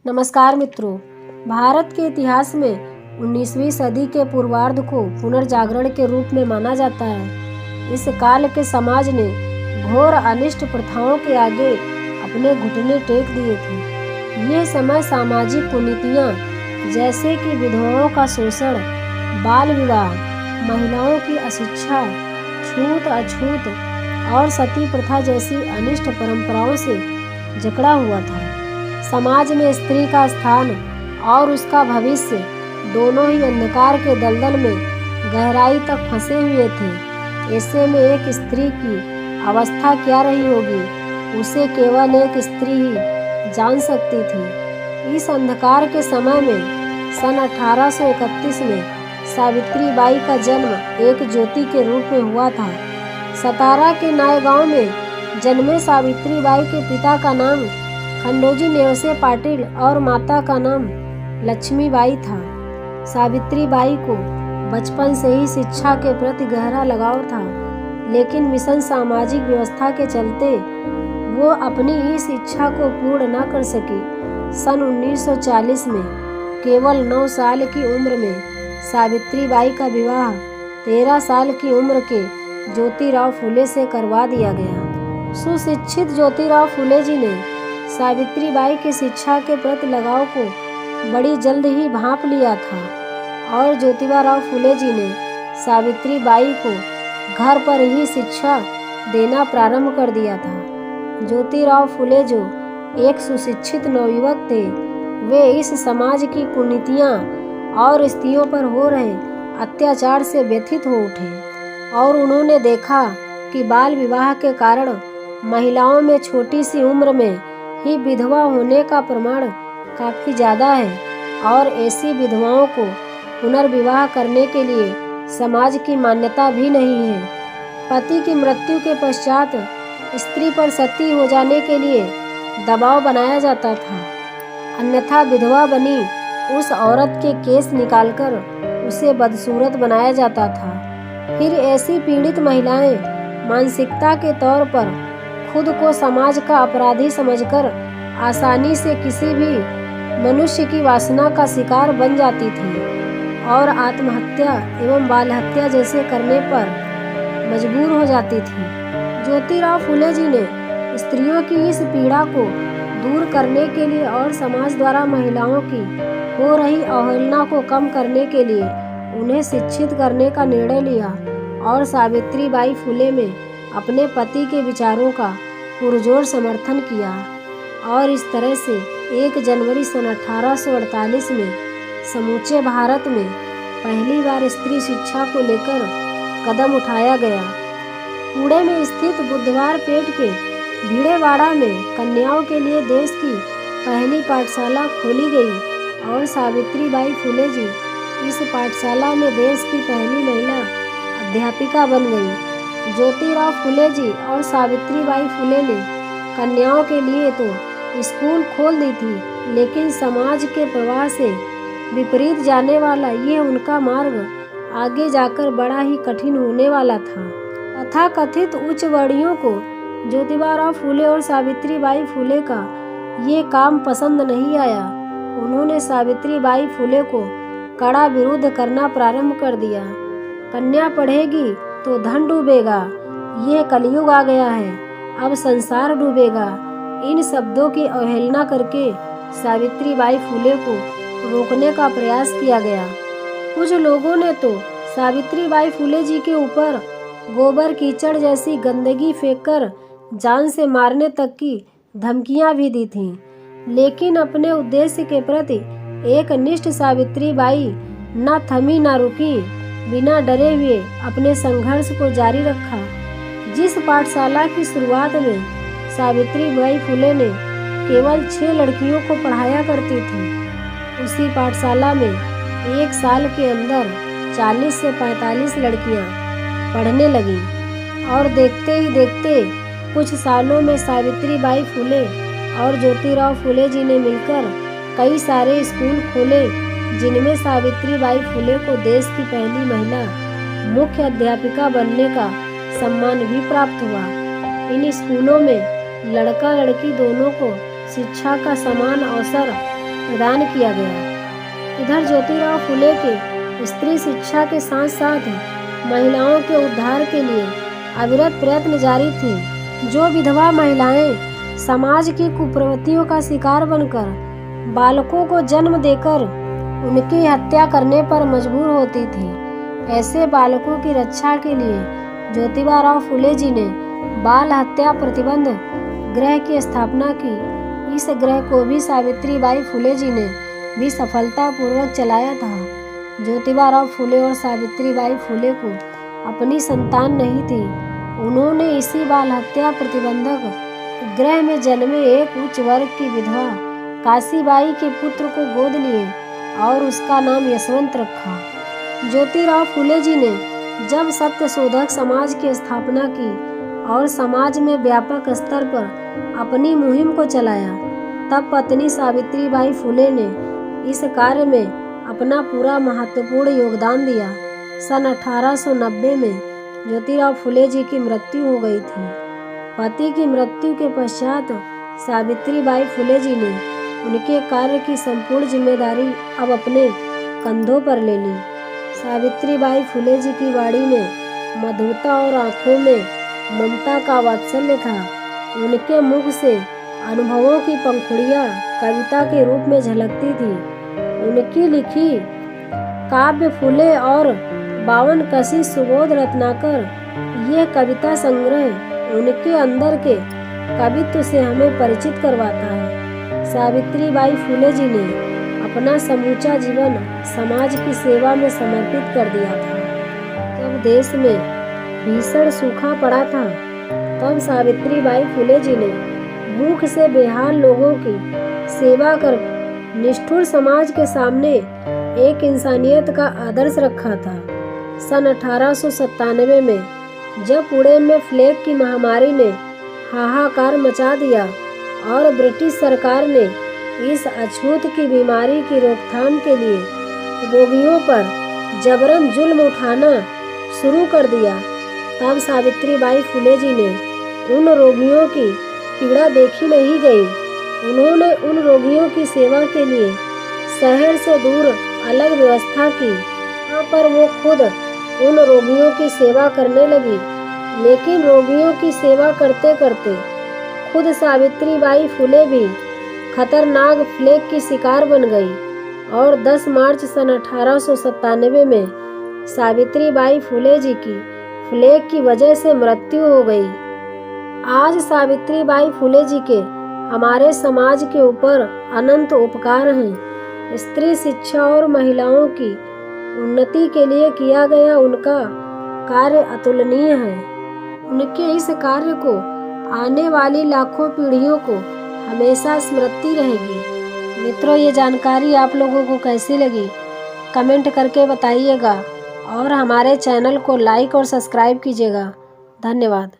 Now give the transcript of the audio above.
नमस्कार मित्रों। भारत के इतिहास में 19वीं सदी के पूर्वार्ध को पुनर्जागरण के रूप में माना जाता है। इस काल के समाज ने घोर अनिष्ट प्रथाओं के आगे अपने घुटने टेक दिए थे। यह समय सामाजिक कुनीतियाँ जैसे कि विधवाओं का शोषण, बाल विवाह, महिलाओं की अशिक्षा, छूत अछूत और सती प्रथा जैसी अनिष्ट परंपराओं से जकड़ा हुआ था। समाज में स्त्री का स्थान और उसका भविष्य दोनों ही अंधकार के दलदल में गहराई तक फंसे हुए थे। ऐसे में एक स्त्री की अवस्था क्या रही होगी, उसे केवल एक स्त्री ही जान सकती थी। इस अंधकार के समय में सन 1831 में सावित्री बाई का जन्म एक ज्योति के रूप में हुआ था। सतारा के नाय गांव में जन्मे सावित्री बाई के पिता का नाम खंडोजी नेवसे पाटिल और माता का नाम लक्ष्मी बाई था। सावित्री बाई को बचपन से ही शिक्षा के प्रति गहरा लगाव था, लेकिन मिशन सामाजिक व्यवस्था के चलते वो अपनी इस इच्छा को पूर्ण न कर सकी। सन 1940 में केवल 9 साल की उम्र में सावित्री बाई का विवाह 13 साल की उम्र के ज्योतिराव फुले से करवा दिया गया। सुशिक्षित ज्योतिराव फुले जी ने सावित्री बाई की शिक्षा के प्रति लगाव को बड़ी जल्द ही भांप लिया था और ज्योतिबा फुले जी ने सावित्री बाई को घर पर ही शिक्षा देना प्रारंभ कर दिया था। ज्योतिराव फुले जो एक सुशिक्षित नवयुवक थे, वे इस समाज की कुनीतियाँ और स्त्रियों पर हो रहे अत्याचार से व्यथित हो उठे और उन्होंने देखा कि बाल विवाह के कारण महिलाओं में छोटी सी उम्र में ही विधवा होने का प्रमाण काफ़ी ज़्यादा है और ऐसी विधवाओं को पुनर्विवाह करने के लिए समाज की मान्यता भी नहीं है। पति की मृत्यु के पश्चात स्त्री पर सती हो जाने के लिए दबाव बनाया जाता था, अन्यथा विधवा बनी उस औरत के केस निकालकर उसे बदसूरत बनाया जाता था। फिर ऐसी पीड़ित महिलाएं मानसिकता के तौर पर खुद को समाज का अपराधी समझकर आसानी से किसी भी मनुष्य की वासना का शिकार बन जाती थी और आत्महत्या एवं बाल हत्या जैसे करने पर मजबूर हो जाती थी। ज्योतिराव फुले जी ने स्त्रियों की इस पीड़ा को दूर करने के लिए और समाज द्वारा महिलाओं की हो रही अवहेलना को कम करने के लिए उन्हें शिक्षित करने का निर्णय लिया और सावित्री बाई फुले में अपने पति के विचारों का पुरजोर समर्थन किया और इस तरह से 1 जनवरी सन 1848 में समूचे भारत में पहली बार स्त्री शिक्षा को लेकर कदम उठाया गया। पुणे में स्थित बुधवार पेट के भिड़ेवाड़ा में कन्याओं के लिए देश की पहली पाठशाला खोली गई और सावित्री बाई फुले जी इस पाठशाला में देश की पहली महिला अध्यापिका बन गई। ज्योतिराव फुले जी और सावित्री बाई फुले ने कन्याओं के लिए तो स्कूल खोल दी थी, लेकिन समाज के प्रवाह से विपरीत जाने वाला ये उनका मार्ग आगे जाकर बड़ा ही कठिन होने वाला था। तथाकथित उच्च वर्णियों को ज्योतिबा फुले और सावित्री बाई फुले का ये काम पसंद नहीं आया। उन्होंने सावित्री बाई फुले को कड़ा विरोध करना प्रारंभ कर दिया। कन्या पढ़ेगी तो धन डूबेगा, ये कलयुग आ गया है, अब संसार डूबेगा। इन शब्दों की अवहेलना करके सावित्री बाई फुले को रोकने का प्रयास किया गया। कुछ लोगों ने तो सावित्री बाई फुले जी के ऊपर गोबर कीचड़ जैसी गंदगी फेंककर जान से मारने तक की धमकियां भी दी थीं, लेकिन अपने उद्देश्य के प्रति एक निष्ठ सावित्री बाई न थमी न रुकी, बिना डरे हुए अपने संघर्ष को जारी रखा। जिस पाठशाला की शुरुआत में सावित्री बाई फुले ने केवल 6 लड़कियों को पढ़ाया करती थी, उसी पाठशाला में 1 साल के अंदर 40 से 45 लड़कियां पढ़ने लगीं और देखते ही देखते कुछ सालों में सावित्री बाई फुले और ज्योतिराव फुले जी ने मिलकर कई सारे स्कूल खोले, जिनमें सावित्री बाई फुले को देश की पहली महिला मुख्य अध्यापिका बनने का सम्मान भी प्राप्त हुआ। इन स्कूलों में लड़का लड़की दोनों को शिक्षा का समान अवसर प्रदान किया गया। इधर ज्योतिराव फुले के स्त्री शिक्षा के साथ साथ महिलाओं के उद्धार के लिए अविरत प्रयत्न जारी थे। जो विधवा महिलाएं समाज की कुप्रवृत्तियों का शिकार बनकर बालकों को जन्म देकर उनकी हत्या करने पर मजबूर होती थी, ऐसे बालकों की रक्षा के लिए ज्योतिबा फुले जी ने बाल हत्या प्रतिबंध गृह की स्थापना की। इस गृह को भी सावित्रीबाई फुले जी ने भी सफलतापूर्वक चलाया था। ज्योतिबा फुले और सावित्रीबाई फुले को अपनी संतान नहीं थी। उन्होंने इसी बाल हत्या प्रतिबंधक गृह में जन्मे एक उच्च वर्ग की विधवा काशीबाई के पुत्र को गोद लिए और उसका नाम यशवंत रखा। ज्योतिराव फुले जी ने जब सत्य शोधक समाज की स्थापना की और समाज में व्यापक स्तर पर अपनी मुहिम को चलाया, तब पत्नी सावित्रीबाई फुले ने इस कार्य में अपना पूरा महत्वपूर्ण योगदान दिया। सन 1890 में ज्योतिराव फुले जी की मृत्यु हो गई थी। पति की मृत्यु के पश्चात सावित्रीबाई फुले जी ने उनके कार्य की संपूर्ण जिम्मेदारी अब अपने कंधों पर ले ली। सावित्रीबाई फुले जी की वाणी में मधुरता और आंखों में ममता का वात्सल्य था। उनके मुख से अनुभवों की पंखुड़ियाँ कविता के रूप में झलकती थी। उनकी लिखी काव्य फुले और 52 कशी सुबोध रत्नाकर, यह कविता संग्रह उनके अंदर के कवित्व से हमें परिचित करवाता है। सावित्रीबाई फुले जी ने अपना समूचा जीवन समाज की सेवा में समर्पित कर दिया था। जब देश में भीषण सूखा पड़ा था, तब सावित्रीबाई फुले जी ने भूख से बेहाल लोगों की सेवा कर निष्ठुर समाज के सामने एक इंसानियत का आदर्श रखा था। सन 1897 में जब पुणे में प्लेग की महामारी ने हाहाकार मचा दिया और ब्रिटिश सरकार ने इस अछूत की बीमारी की रोकथाम के लिए रोगियों पर जबरन जुल्म उठाना शुरू कर दिया, तब सावित्रीबाई फुले जी ने उन रोगियों की पीड़ा देखी नहीं गई। उन्होंने उन रोगियों की सेवा के लिए शहर से दूर अलग व्यवस्था की। वहाँ पर वो खुद उन रोगियों की सेवा करने लगी, लेकिन रोगियों की सेवा करते करते खुद सावित्रीबाई फुले भी खतरनाक प्लेग की शिकार बन गई और 10 मार्च सन 1897 में सावित्रीबाई फुले जी की प्लेग की वजह से मृत्यु हो गई। आज सावित्रीबाई फुले जी के हमारे समाज के ऊपर अनंत उपकार हैं। स्त्री शिक्षा और महिलाओं की उन्नति के लिए किया गया उनका कार्य अतुलनीय है। उनके इस कार्य को आने वाली लाखों पीढ़ियों को हमेशा स्मृति रहेगी। मित्रों, ये जानकारी आप लोगों को कैसी लगी कमेंट करके बताइएगा और हमारे चैनल को लाइक और सब्सक्राइब कीजिएगा। धन्यवाद।